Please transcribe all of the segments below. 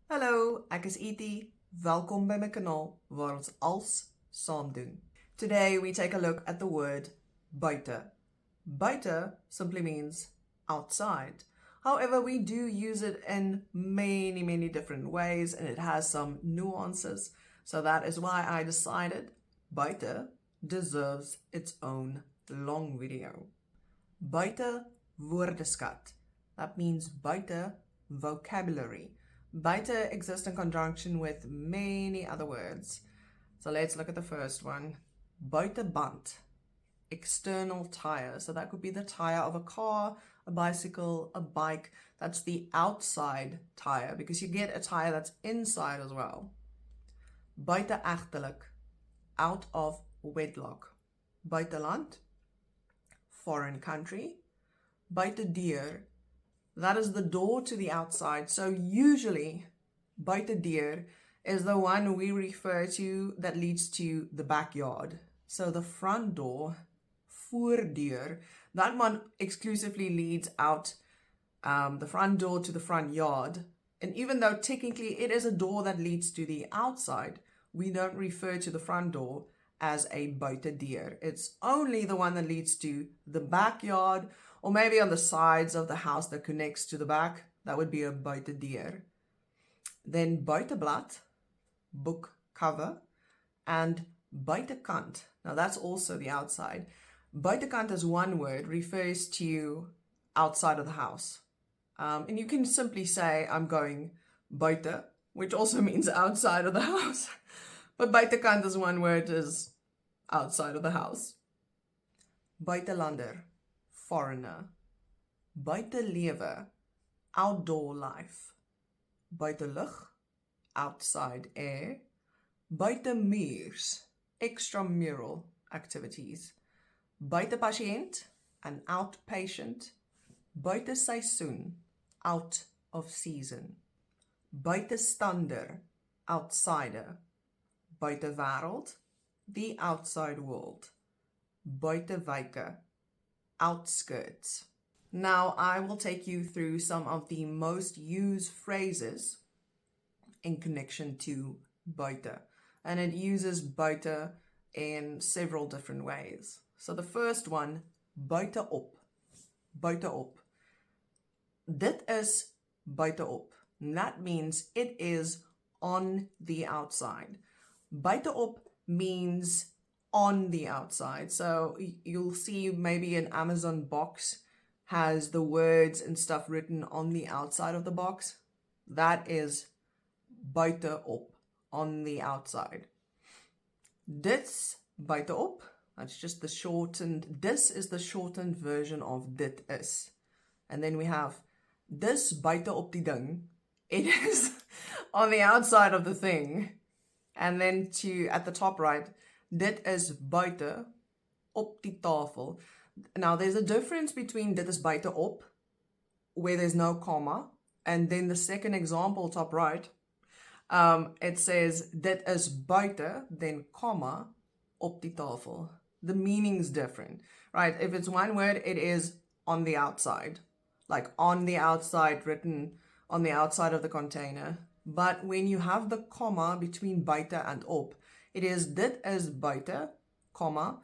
Hallo, ek is Iti. Welkom by my kanaal waar ons als saam doen. Today we take a look at the word buite. Buite simply means outside. However, we do use it in many different ways and it has some nuances. So that is why I decided buite deserves its own long video. Buite woordeskat. That means buite vocabulary. Buite exists in conjunction with many other words. So let's look at the first one. Buiteband, external tire. So that could be the tire of a car, a bicycle, a bike. That's the outside tire because you get a tire that's inside as well. Buiteegtelik, out of wedlock. Buiteland, foreign country. Buitedeur, that is the door to the outside. So usually, buitedeur is the one we refer to that leads to the backyard. So the front door, voordeur, that one exclusively leads out the front door to the front yard. And even though technically it is a door that leads to the outside, we don't refer to the front door as a buitedeur. It's only the one that leads to the backyard or maybe on the sides of the house that connects to the back. That would be a buitedeur. Then buiteblad, book cover, and buitekant. Now that's also the outside. Buitekant as one word refers to outside of the house. And you can simply say, I'm going buite, which also means outside of the house. But buitekant as one word is outside of the house. Buitelander, foreigner. Buitelewe, outdoor life. Buitelug, outside air. Buitemuurs, extramural activities. Buitepatiënt, an outpatient. Buiteseisoen, out of season. Buitestander, outsider. Buitewêreld, the outside world. Buitewyke, outskirts. Now I will take you through some of the most used phrases in connection to buite. And it uses buite in several different ways. So the first one, buiteop. Buiteop. Dit is buiteop. And that means it is on the outside. Buiteop means on the outside. So you'll see maybe an Amazon box has the words and stuff written on the outside of the box. That is buiteop, on the outside. Dit's buiteop. That's just the shortened. Dis is the shortened version of dit is. And then we have dis buite op die ding. It is on the outside of the thing. And then at the top right, dit is buite op die tafel. Now there's a difference between dit is buite op, where there's no comma, and then the second example top right, it says dit is buite, then comma, op die tafel. The meaning's different, right? If it's one word, it is on the outside, like on the outside, written on the outside of the container. But when you have the comma between buite and op, it is dit is buite, comma,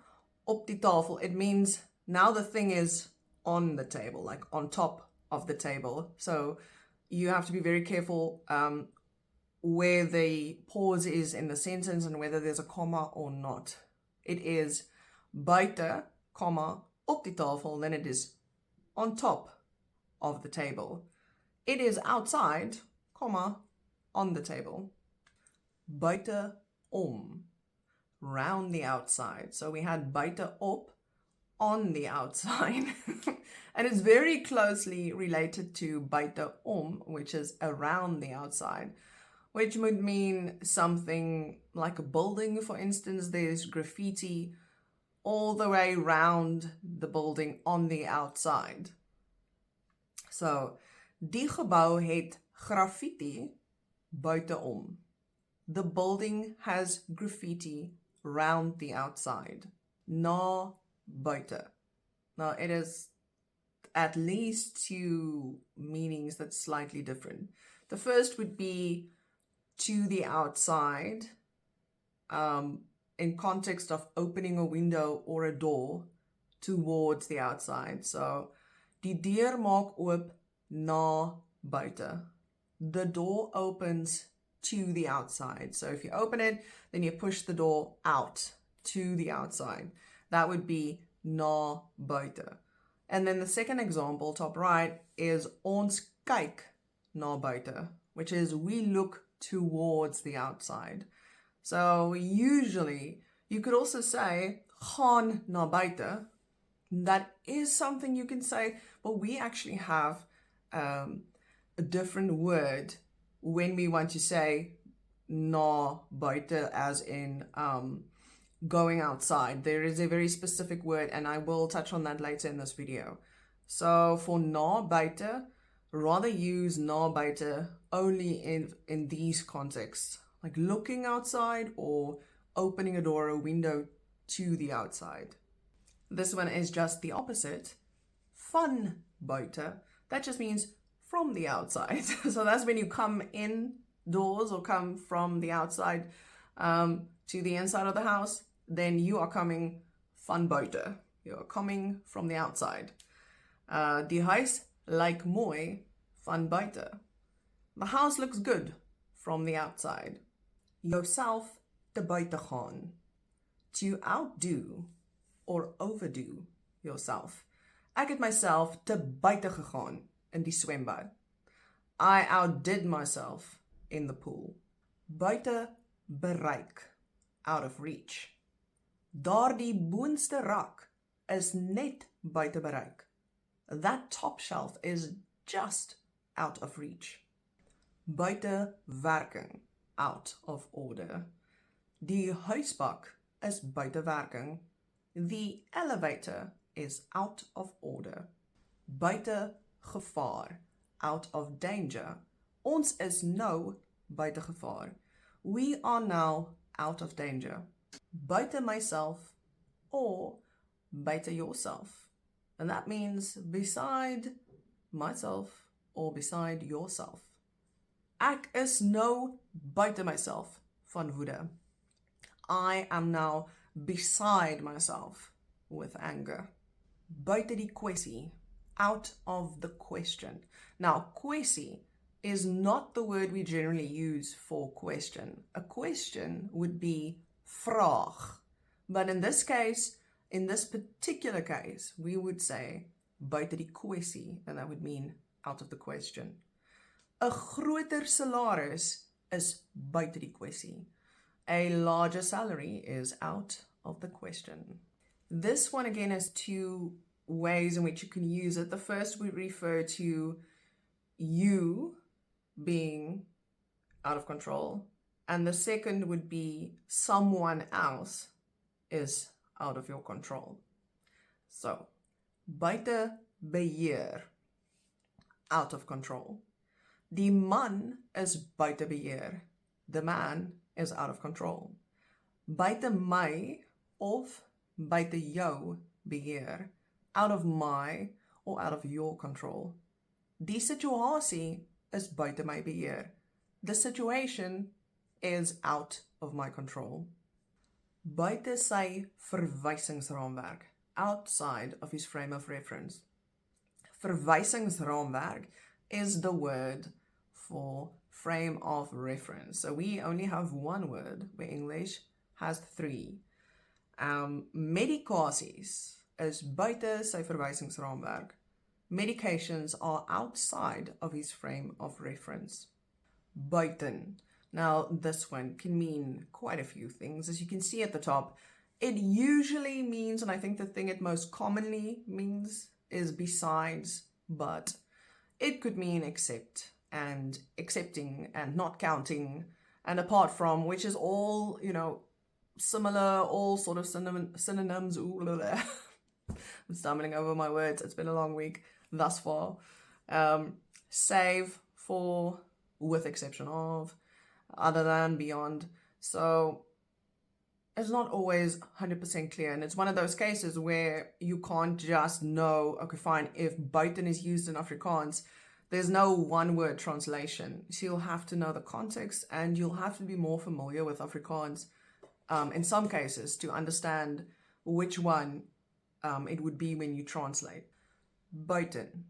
op die tafel. It means now the thing is on the table, like on top of the table. So you have to be very careful where the pause is in the sentence and whether there's a comma or not. It is buite, comma, op die tafel, then it is on top of the table. It is outside, comma, on the table. Buite om, round the outside. So we had buite op, on the outside. And it's very closely related to buite om, which is around the outside, which would mean something like a building, for instance. There's graffiti all the way around the building on the outside. So, die gebou het graffiti buiteom. The building has graffiti round the outside. Na buite. Now it is at least two meanings that's slightly different. The first would be to the outside, in context of opening a window or a door towards the outside. So, die deur maak oop na buite. The door opens to the outside. So if you open it, then you push the door out to the outside. That would be na buite. And then the second example, top right, is ons kyk na buite, which is we look towards the outside. So usually you could also say gaan na buite. That is something you can say, but we actually have a different word when we want to say na buite, as in going outside. There is a very specific word, and I will touch on that later in this video. So for na buite, rather use na buite only in these contexts, like looking outside or opening a door or a window to the outside. This one is just the opposite. Van buite. That just means from the outside. So that's when you come indoors or come from the outside to the inside of the house, then you are coming van buite. You are coming from the outside. Die huis lyk mooi van buite. The house looks good from the outside. Jouself te buite gaan. To outdo or overdo yourself. Ek het myself te buite gegaan in die swembad. I outdid myself in the pool. Buite bereik, out of reach. Daardie boonste rak is net buite bereik. That top shelf is just out of reach. Buite werking, out of order. Die huisbak is buite werking. The elevator is out of order. Buite gevaar, out of danger. Ons is nou buite gevaar. We are now out of danger. Buite myself or buite yourself. And that means beside myself or beside yourself. Ek is nou buite myself van woede. I am now beside myself with anger. Buite die kwessie, out of the question. Now, kwessie is not the word we generally use for question. A question would be vraag. But in this case, in this particular case, we would say buite die kwessie, and that would mean out of the question. 'n groter salaris is buite die kwessie. A larger salary is out of the question. This one again has two ways in which you can use it. The first would refer to you being out of control, and the second would be someone else is out of your control. So, buite beheer, out of control. Die man is buite beheer. The man is out of control. Buite my of buite jou beheer. Out of my or out of your control. Die situasie is buite my beheer. The situation is out of my control. Buite sy verwysingsraamwerk. Outside of his frame of reference. Verwysingsraamwerk is the word for frame of reference. So we only have one word, where English has three. Medikasies is buite sy verwysingsraamwerk. Medications are outside of his frame of reference. Buiten. Now, this one can mean quite a few things. As you can see at the top, it usually means, and I think the thing it most commonly means is besides, but it could mean except and accepting and not counting and apart from, which is all, similar, all sort of synonyms. I'm stumbling over my words. It's been a long week thus far. Save, for, with exception of, other than, beyond. So is not always 100% clear. And it's one of those cases where you can't just know, okay, fine, if buiten is used in Afrikaans, there's no one-word translation. So you'll have to know the context, and you'll have to be more familiar with Afrikaans in some cases to understand which one it would be when you translate. Buiten,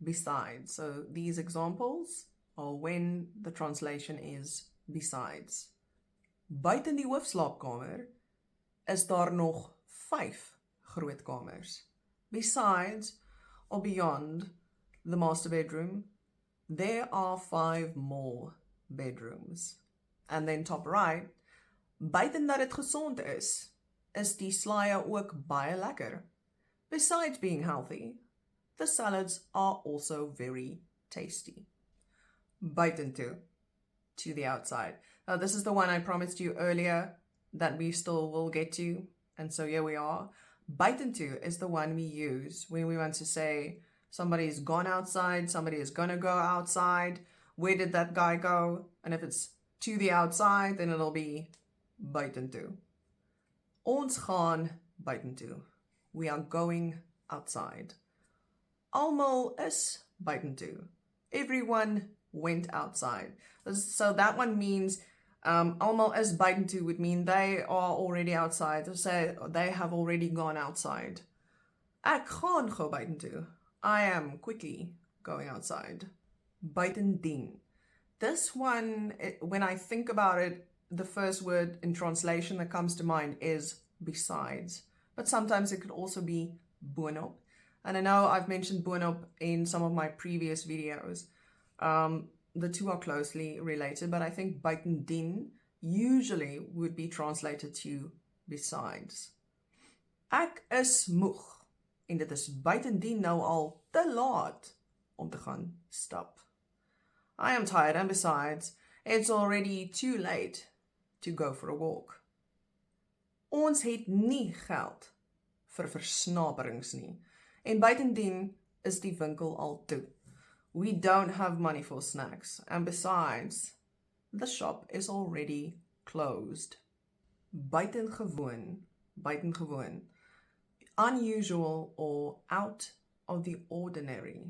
besides. So these examples are when the translation is besides. Buiten die hoofslaapkamer is daar nog 5 groot kamers. Besides or beyond the master bedroom, there are 5 more bedrooms. And then top right, buiten dat dit gesond is die slaaië ook baie lekker. Besides being healthy, the salads are also very tasty. Buitentoe, to the outside. Now, this is the one I promised you earlier that we still will get to, and so here we are. Buitentoe is the one we use when we want to say somebody's gone outside, somebody is going to go outside, where did that guy go? And if it's to the outside, then it'll be buitentoe. Ons gaan buitentoe. We are going outside. Almal is buitentoe. Everyone went outside. So that one means almal is buitentoe would mean they are already outside. So they have already gone outside. Ek gaan gou buitentoe. I am quickly going outside. Buitendien. This one, when I think about it, the first word in translation that comes to mind is besides. But sometimes it could also be boonop. And I know I've mentioned boonop in some of my previous videos. The two are closely related, but I think buitendien usually would be translated to besides. Ek is moeg. En dit is buitendien nou al te laat om te gaan stap. I am tired, and besides, it's already too late to go for a walk. Ons het nie geld vir versnaperings nie. En buitendien is die winkel al toe. We don't have money for snacks, and besides, the shop is already closed. Buitengewoon, buitengewoon. Unusual or out of the ordinary.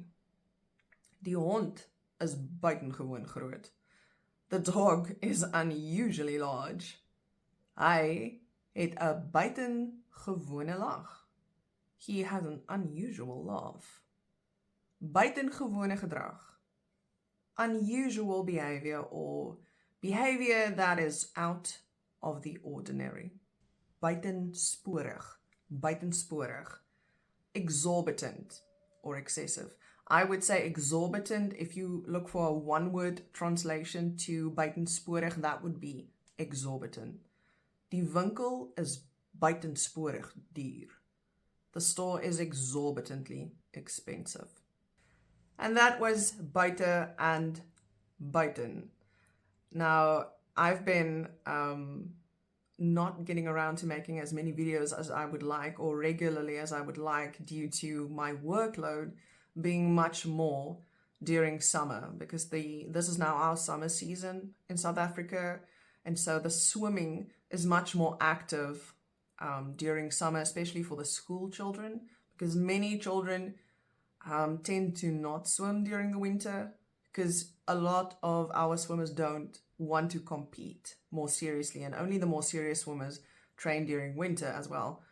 Die hond is buitengewoon groot. The dog is unusually large. Hy het 'n buitengewone lag. He has an unusual laugh. Buitengewone gedrag. Unusual behavior or behavior that is out of the ordinary. Buitensporig. Buitensporig. Exorbitant or excessive. I would say exorbitant. If you look for a one-word translation to buitensporig, that would be exorbitant. Die winkel is buitensporig duur. The store is exorbitantly expensive. And that was buite and buiten. Now, I've been not getting around to making as many videos as I would like, or regularly as I would like, due to my workload being much more during summer, because this is now our summer season in South Africa, and so the swimming is much more active during summer, especially for the school children, because many children tend to not swim during the winter, because a lot of our swimmers don't want to compete more seriously, and only the more serious swimmers train during winter as well.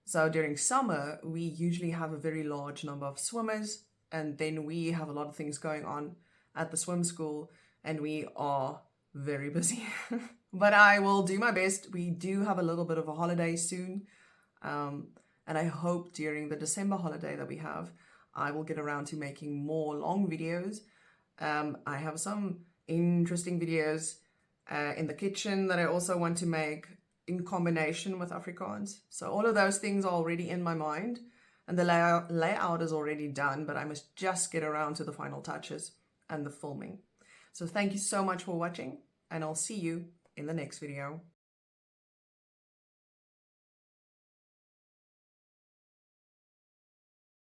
So during summer, we usually have a very large number of swimmers, and then we have a lot of things going on at the swim school, and we are very busy. But I will do my best. We do have a little bit of a holiday soon, and I hope during the December holiday that we have, I will get around to making more long videos. I have some interesting videos in the kitchen that I also want to make in combination with Afrikaans. So all of those things are already in my mind, and the layout is already done, but I must just get around to the final touches and the filming. So thank you so much for watching, and I'll see you in the next video.